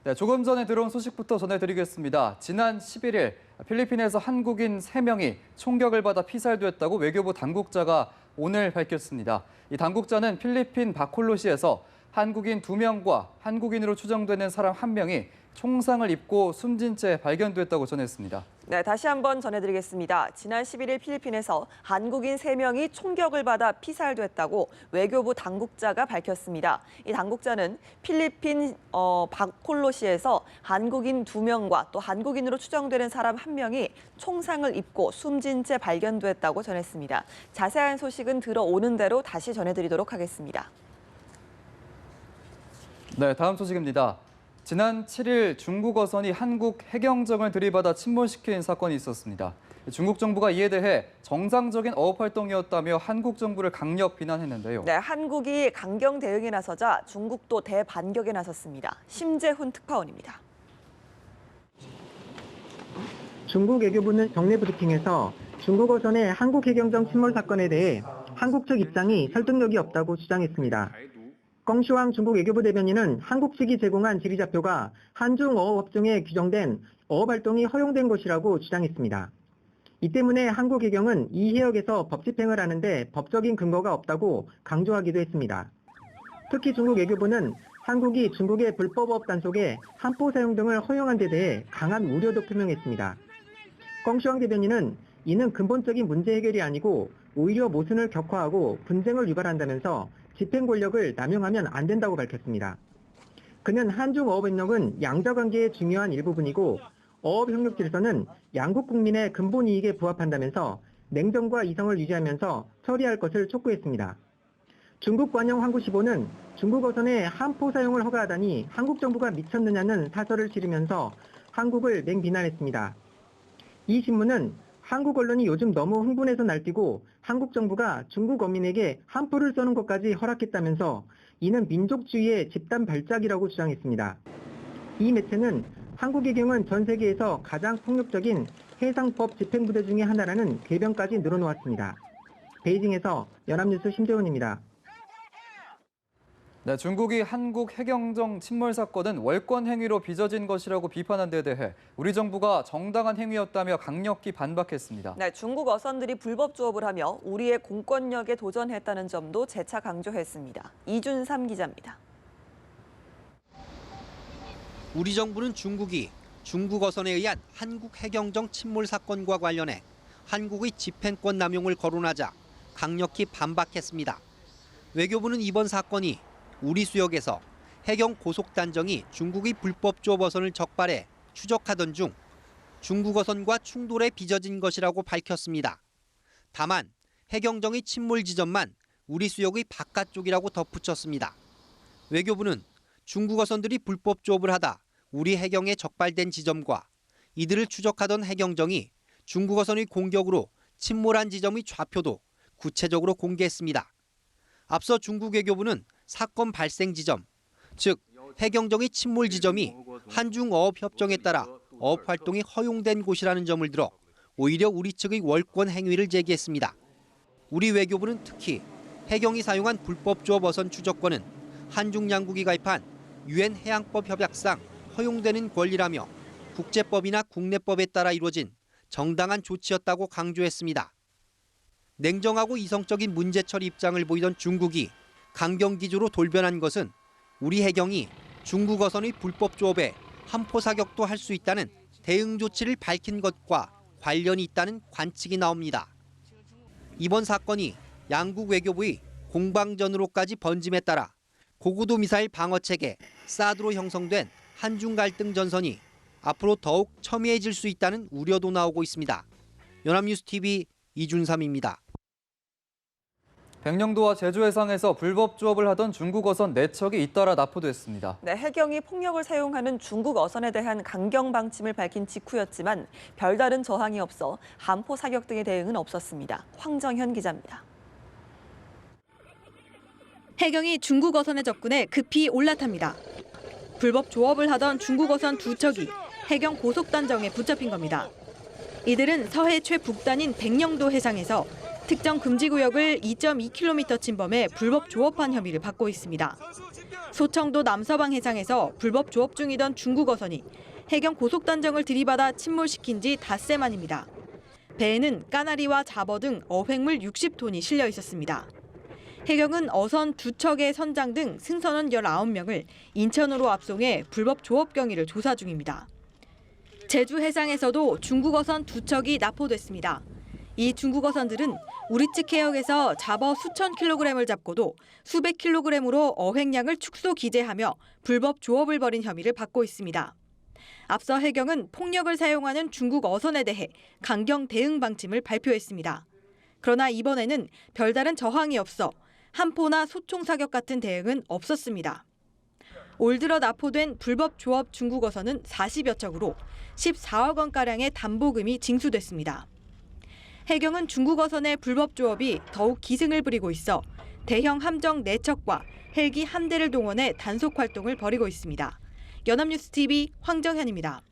네, 조금 전에 들어온 소식부터 전해드리겠습니다. 지난 11일 필리핀에서 한국인 3명이 총격을 받아 피살됐다고 외교부 당국자가 오늘 밝혔습니다. 이 당국자는 필리핀 바콜로시에서 한국인 2명과 한국인으로 추정되는 사람 1명이 총상을 입고 숨진 채 발견됐다고 전했습니다. 네, 다시 한번 전해드리겠습니다. 지난 11일 필리핀에서 한국인 3명이 총격을 받아 피살됐다고 외교부 당국자가 밝혔습니다. 이 당국자는 필리핀 바콜로시에서 한국인 2명과 또 한국인으로 추정되는 사람 1명이 총상을 입고 숨진 채 발견됐다고 전했습니다. 자세한 소식은 들어오는 대로 다시 전해드리도록 하겠습니다. 네, 다음 소식입니다. 지난 7일 중국 어선이 한국 해경정을 들이받아 침몰시킨 사건이 있었습니다. 중국 정부가 이에 대해 정상적인 어업 활동이었다며 한국 정부를 강력 비난했는데요. 네, 한국이 강경 대응에 나서자 중국도 대반격에 나섰습니다. 심재훈 특파원입니다. 중국 외교부는 정례 브리핑에서 중국 어선의 한국 해경정 침몰 사건에 대해 한국 측 입장이 설득력이 없다고 주장했습니다. 껑슈왕 중국 외교부 대변인은 한국 측이 제공한 지리자표가 한중 어업협정에 규정된 어업 활동이 허용된 것이라고 주장했습니다. 이 때문에 한국 해경은 이 해역에서 법 집행을 하는데 법적인 근거가 없다고 강조하기도 했습니다. 특히 중국 외교부는 한국이 중국의 불법어업 단속에 함포 사용 등을 허용한 데 대해 강한 우려도 표명했습니다. 껑슈왕 대변인은 이는 근본적인 문제 해결이 아니고 오히려 모순을 격화하고 분쟁을 유발한다면서 집행 권력을 남용하면 안 된다고 밝혔습니다. 그는 한중 어업협력은 양자관계의 중요한 일부분이고 어업협력 질서는 양국 국민의 근본 이익에 부합한다면서 냉정과 이성을 유지하면서 처리할 것을 촉구했습니다. 중국 관영 환구시보는 중국 어선의 함포 사용을 허가하다니 한국 정부가 미쳤느냐는 사설을 치르면서 한국을 맹비난했습니다. 이 신문은 한국 언론이 요즘 너무 흥분해서 날뛰고 한국 정부가 중국 어민에게 함포를 쏘는 것까지 허락했다면서 이는 민족주의의 집단 발작이라고 주장했습니다. 이 매체는 한국 해경은 전 세계에서 가장 폭력적인 해상법 집행부대 중의 하나라는 궤변까지 늘어놓았습니다. 베이징에서 연합뉴스 심재훈입니다. 네, 중국이 한국 해경정 침몰 사건은 월권 행위로 빚어진 것이라고 비판한 데 대해 우리 정부가 정당한 행위였다며 강력히 반박했습니다. 네, 중국 어선들이 불법 조업을 하며 우리의 공권력에 도전했다는 점도 재차 강조했습니다. 이준삼 기자입니다. 우리 정부는 중국이 중국 어선에 의한 한국 해경정 침몰 사건과 관련해 한국의 집행권 남용을 거론하자 강력히 반박했습니다. 외교부는 이번 사건이 우리 수역에서 해경 고속단정이 중국의 불법 조업 어선을 적발해 추적하던 중 중국 어선과 충돌에 빚어진 것이라고 밝혔습니다. 다만 해경정의 침몰 지점만 우리 수역의 바깥쪽이라고 덧붙였습니다. 외교부는 중국 어선들이 불법 조업을 하다 우리 해경에 적발된 지점과 이들을 추적하던 해경정이 중국 어선의 공격으로 침몰한 지점의 좌표도 구체적으로 공개했습니다. 앞서 중국 외교부는 사건 발생 지점, 즉 해경정의 침몰 지점이 한중 어업 협정에 따라 어업 활동이 허용된 곳이라는 점을 들어 오히려 우리 측의 월권 행위를 제기했습니다. 우리 외교부는 특히 해경이 사용한 불법 조업 어선 추적권은 한중 양국이 가입한 유엔 해양법 협약상 허용되는 권리라며 국제법이나 국내법에 따라 이루어진 정당한 조치였다고 강조했습니다. 냉정하고 이성적인 문제 처리 입장을 보이던 중국이 강경 기조로 돌변한 것은 우리 해경이 중국 어선의 불법 조업에 함포 사격도 할 수 있다는 대응 조치를 밝힌 것과 관련이 있다는 관측이 나옵니다. 이번 사건이 양국 외교부의 공방전으로까지 번짐에 따라 고고도 미사일 방어 체계 사드로 형성된 한중 갈등 전선이 앞으로 더욱 첨예해질 수 있다는 우려도 나오고 있습니다. 연합뉴스 TV 이준삼입니다. 백령도와 제주 해상에서 불법 조업을 하던 중국 어선 4척이 잇따라 납포됐습니다. 네, 해경이 폭력을 사용하는 중국 어선에 대한 강경 방침을 밝힌 직후였지만 별다른 저항이 없어 함포 사격 등의 대응은 없었습니다. 황정현 기자입니다. 해경이 중국 어선에 접근해 급히 올라탑니다. 불법 조업을 하던 중국 어선 2척이 해경 고속단정에 붙잡힌 겁니다. 이들은 서해 최북단인 백령도 해상에서 특정 금지구역을 2.2km 침범해 불법 조업한 혐의를 받고 있습니다. 소청도 남서방 해상에서 불법 조업 중이던 중국 어선이 해경 고속단정을 들이받아 침몰시킨 지 닷새 만입니다. 배에는 까나리와 잡어 등 어획물 60톤이 실려 있었습니다. 해경은 어선 2척의 선장 등 승선원 19명을 인천으로 압송해 불법 조업 경위를 조사 중입니다. 제주 해상에서도 중국 어선 2척이 납포됐습니다. 이 중국 어선들은 우리 측 해역에서 잡어 수천 킬로그램을 잡고도 수백 킬로그램으로 어획량을 축소 기재하며 불법 조업을 벌인 혐의를 받고 있습니다. 앞서 해경은 폭력을 사용하는 중국 어선에 대해 강경 대응 방침을 발표했습니다. 그러나 이번에는 별다른 저항이 없어 함포나 소총 사격 같은 대응은 없었습니다. 올 들어 납포된 불법 조업 중국 어선은 40여 척으로 14억 원가량의 담보금이 징수됐습니다. 해경은 중국 어선의 불법 조업이 더욱 기승을 부리고 있어 대형 함정 4척과 헬기 1대를 동원해 단속 활동을 벌이고 있습니다. 연합뉴스TV 황정현입니다.